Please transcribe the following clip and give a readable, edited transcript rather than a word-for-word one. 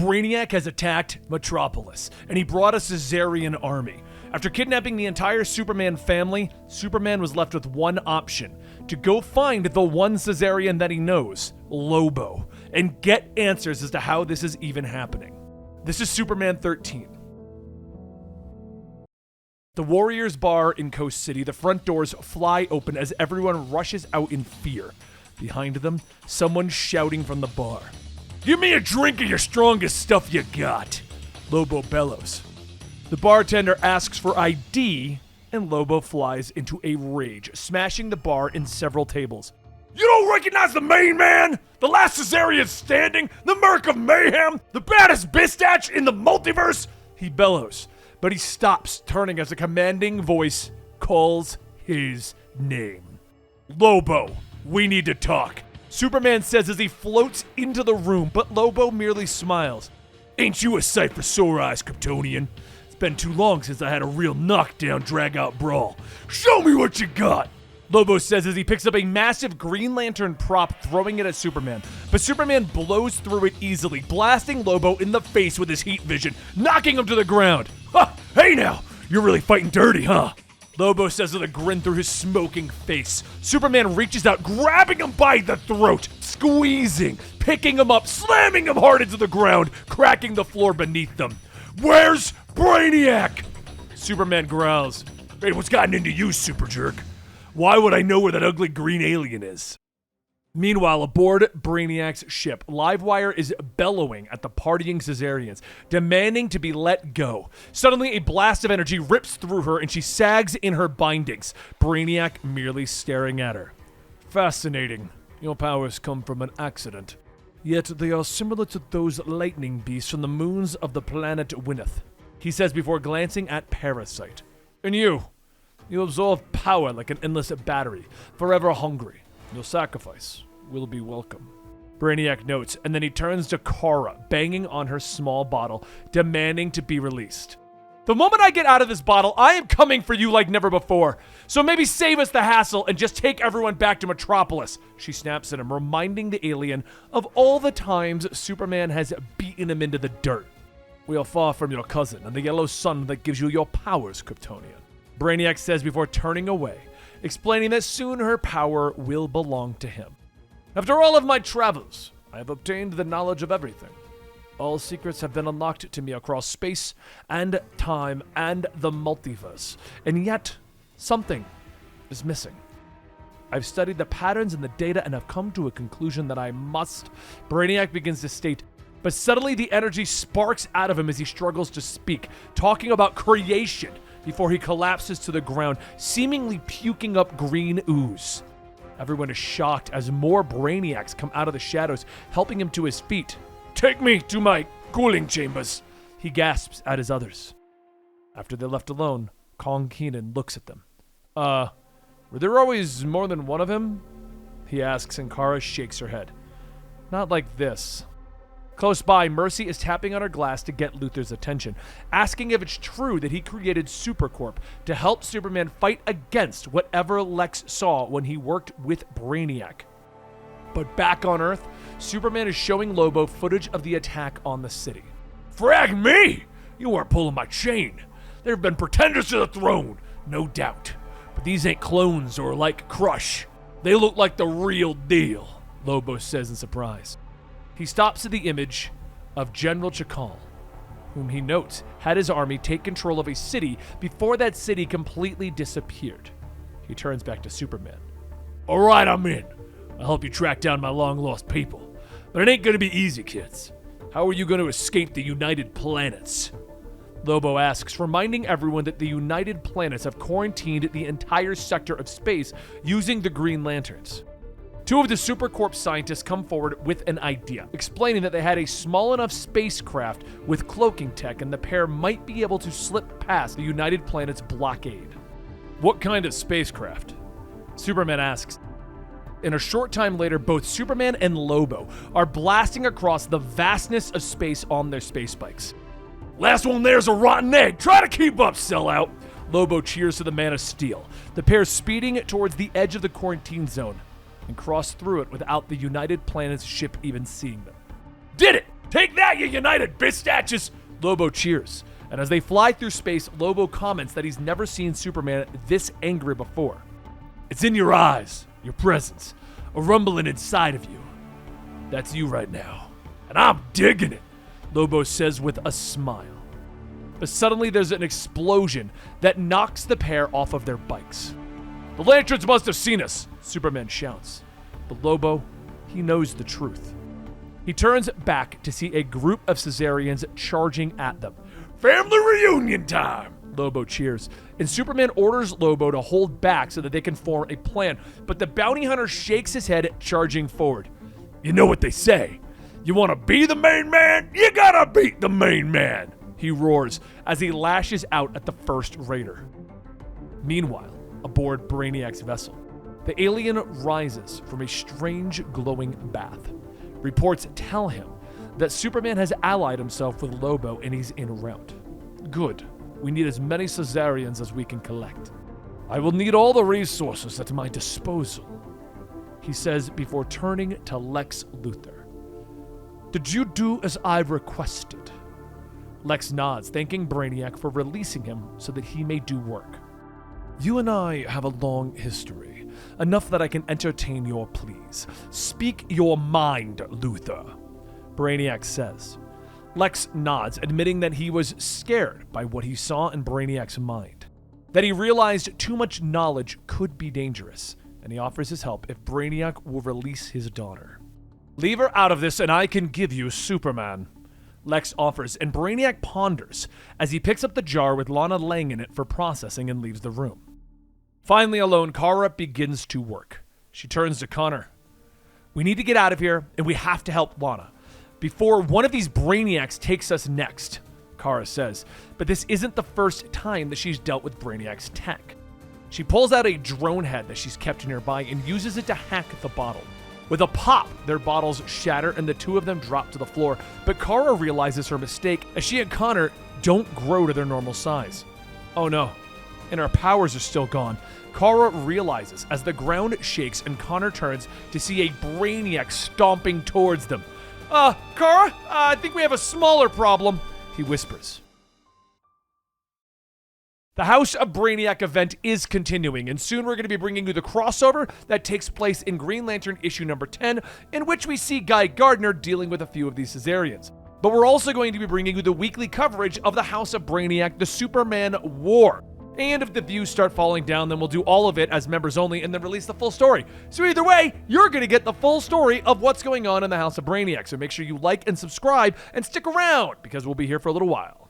Brainiac has attacked Metropolis, and he brought a Cesarian army. After kidnapping the entire Superman family, Superman was left with one option: to go find the one Cesarian that he knows, Lobo, and get answers as to how this is even happening. This is Superman 13. The Warriors Bar in Coast City, the front doors fly open as everyone rushes out in fear. Behind them, someone's shouting from the bar. "Give me a drink of your strongest stuff you got," Lobo bellows. The bartender asks for ID, and Lobo flies into a rage, smashing the bar in several tables. "You don't recognize the main man? The last Cesarian standing? The Merc of Mayhem? The baddest bistach in the multiverse?" He bellows, but he stops, turning as a commanding voice calls his name. "Lobo, we need to talk," Superman says as he floats into the room, but Lobo merely smiles. "Ain't you a sight for sore eyes, Kryptonian? It's been too long since I had a real knockdown, drag-out brawl. Show me what you got," Lobo says as he picks up a massive Green Lantern prop, throwing it at Superman. But Superman blows through it easily, blasting Lobo in the face with his heat vision, knocking him to the ground. "Ha! Hey now, you're really fighting dirty, huh?" Lobo says with a grin through his smoking face. Superman reaches out, grabbing him by the throat, squeezing, picking him up, slamming him hard into the ground, cracking the floor beneath them. "Where's Brainiac?" Superman growls. "Hey, what's gotten into you, super jerk? Why would I know where that ugly green alien is?" Meanwhile, aboard Brainiac's ship, Livewire is bellowing at the partying Cesarians, demanding to be let go. Suddenly, a blast of energy rips through her and she sags in her bindings, Brainiac merely staring at her. "Fascinating. Your powers come from an accident. Yet they are similar to those lightning beasts from the moons of the planet Winneth," he says before glancing at Parasite. "And you absorb power like an endless battery, forever hungry. Your sacrifice will be welcome," Brainiac notes, and then he turns to Kara, banging on her small bottle, demanding to be released. "The moment I get out of this bottle, I am coming for you like never before. So maybe save us the hassle and just take everyone back to Metropolis," she snaps at him, reminding the alien of all the times Superman has beaten him into the dirt. "We are far from your cousin and the yellow sun that gives you your powers, Kryptonian," Brainiac says before turning away, explaining that soon her power will belong to him. "After all of my travels, I have obtained the knowledge of everything. All secrets have been unlocked to me across space and time and the multiverse, and yet something is missing. I've studied the patterns in the data and have come to a conclusion that I must," Brainiac begins to state, but suddenly the energy sparks out of him as he struggles to speak, talking about creation, before he collapses to the ground, seemingly puking up green ooze. Everyone is shocked as more Brainiacs come out of the shadows, helping him to his feet. "Take me to my cooling chambers," he gasps at his others. After they're left alone, Kong Keenan looks at them. Were there always more than one of him?" he asks, and Kara shakes her head. "Not like this." Close by, Mercy is tapping on her glass to get Luthor's attention, asking if it's true that he created Supercorp to help Superman fight against whatever Lex saw when he worked with Brainiac. But back on Earth, Superman is showing Lobo footage of the attack on the city. "Frag me! You weren't pulling my chain. There have been pretenders to the throne, no doubt. But these ain't clones or like Crush. They look like the real deal," Lobo says in surprise. He stops at the image of General Chakal, whom he notes had his army take control of a city before that city completely disappeared. He turns back to Superman. "All right, I'm in. I'll help you track down my long-lost people. But it ain't gonna be easy, kids. How are you gonna escape the United Planets?" Lobo asks, reminding everyone that the United Planets have quarantined the entire sector of space using the Green Lanterns. Two of the Supercorp scientists come forward with an idea, explaining that they had a small enough spacecraft with cloaking tech and the pair might be able to slip past the United Planets blockade. "What kind of spacecraft?" Superman asks. And a short time later, both Superman and Lobo are blasting across the vastness of space on their space bikes. "Last one there's a rotten egg. Try to keep up, sellout," Lobo cheers to the Man of Steel. The pair speeding towards the edge of the quarantine zone and cross through it without the United Planets ship even seeing them. "Did it! Take that, you United Bistatches! Lobo cheers, and as they fly through space, Lobo comments that he's never seen Superman this angry before. It's in your eyes, your presence, a rumbling inside of you. That's you right now, and I'm digging it, Lobo says with a smile. But suddenly there's an explosion that knocks the pair off of their bikes. The Lanterns must have seen us, Superman shouts. But Lobo, he knows the truth. He turns back to see a group of Cesarians charging at them. Family reunion time, Lobo cheers, and Superman orders Lobo to hold back so that they can form a plan, but the bounty hunter shakes his head, charging forward. You know what they say, you want to be the main man, you gotta beat the main man, he roars as he lashes out at the first raider. Meanwhile, aboard Brainiac's vessel, the alien rises from a strange glowing bath. Reports tell him that Superman has allied himself with Lobo and he's en route. Good. We need as many Cesarians as we can collect. I will need all the resources at my disposal, he says before turning to Lex Luthor. Did you do as I requested? Lex nods, thanking Brainiac for releasing him so that he may do work. You and I have a long history, enough that I can entertain your pleas. Speak your mind, Luthor, Brainiac says. Lex nods, admitting that he was scared by what he saw in Brainiac's mind, that he realized too much knowledge could be dangerous, and he offers his help if Brainiac will release his daughter. Leave her out of this and I can give you Superman, Lex offers, and Brainiac ponders as he picks up the jar with Lana laying in it for processing and leaves the room. Finally alone, Kara begins to work. She turns to Connor. We need to get out of here, and we have to help Lana before one of these Brainiacs takes us next, Kara says. But this isn't the first time that she's dealt with Brainiac's tech. She pulls out a drone head that she's kept nearby and uses it to hack the bottle. With a pop, their bottles shatter and the two of them drop to the floor, but Kara realizes her mistake as she and Connor don't grow to their normal size. Oh no, and our powers are still gone. Kara realizes as the ground shakes and Connor turns to see a Brainiac stomping towards them. Kara, I think we have a smaller problem, he whispers. The House of Brainiac event is continuing, and soon we're going to be bringing you the crossover that takes place in Green Lantern issue number 10, in which we see Guy Gardner dealing with a few of these Cesarians. But we're also going to be bringing you the weekly coverage of the House of Brainiac, the Superman War. And if the views start falling down, then we'll do all of it as members only and then release the full story. So either way, you're going to get the full story of what's going on in the House of Brainiac. So make sure you like and subscribe and stick around because we'll be here for a little while.